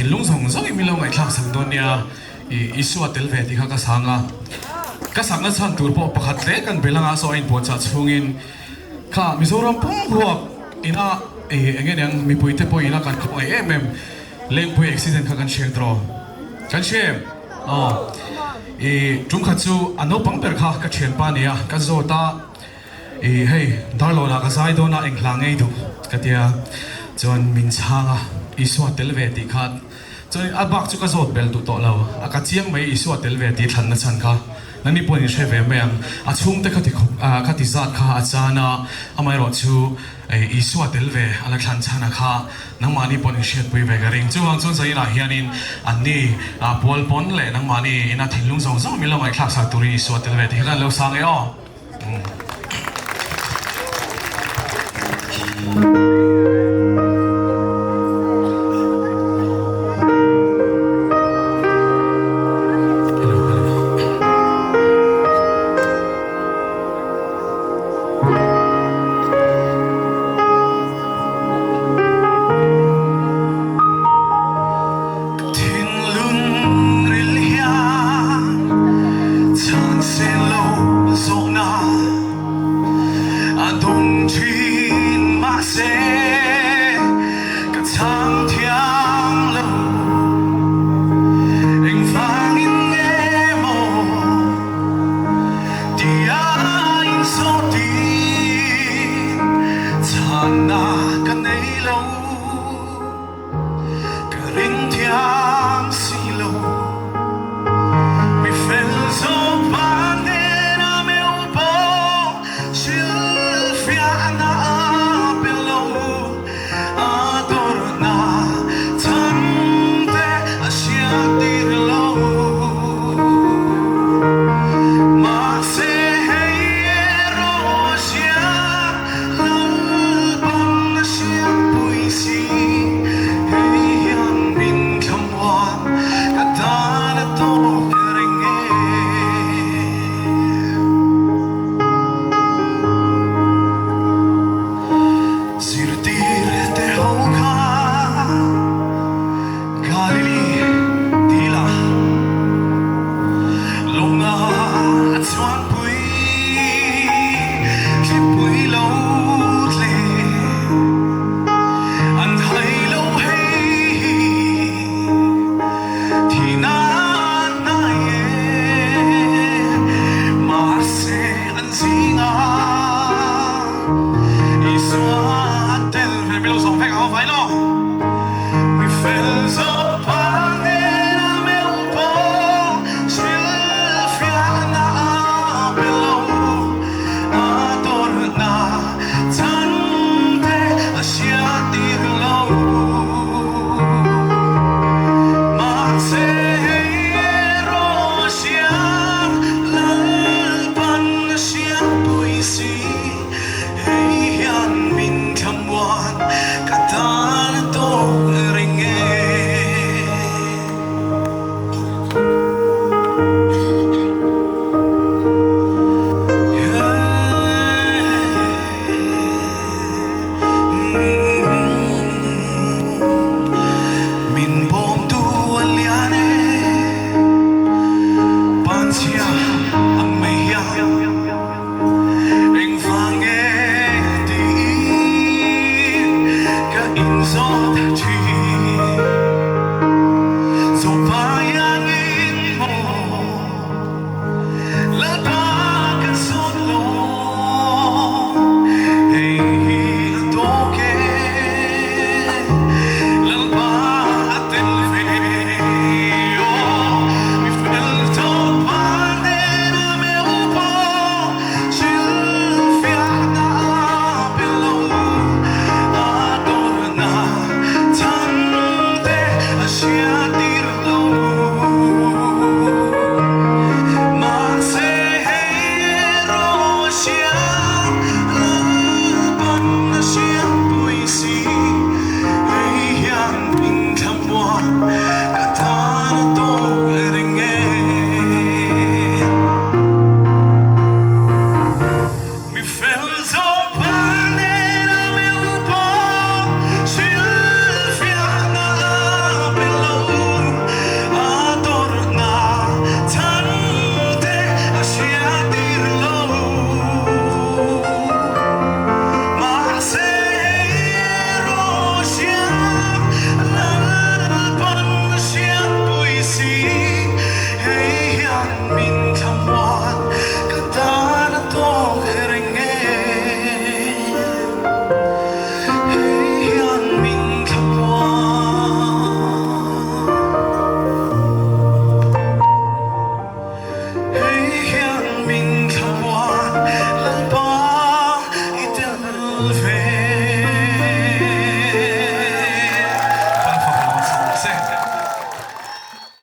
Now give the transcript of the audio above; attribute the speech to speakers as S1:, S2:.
S1: thìn lung zong zong mi lo ngai thak sang don nia Isua tel ve ti kha ka sanga chan tur po pakhat le kan belanga so in po cha chungin kha Mizoram pung huak ina engen yang mi puite po ina kan ko leng pui accident kha kan share draw kan share tum kha chu ano pang per kha ka chen pa nia ka zo ta hey darlo na ka sai do na englang ei du ka tia chon min changa Isua tel ve ti khat chon abak chu ka zot bel tu to lo aka chiang mai Isua tel ve ti than na chan kha nani pon she ve meng a chung te khati zat kha achana amai ro chu Isua tel ve ala than chana kha nang mani pon she pui ve garing chuang chon sai na hianin anni pol pon le nang mani ina thinlung zong zong mi lo mai thak sa turi Isua tel ve ti kan lo sang e o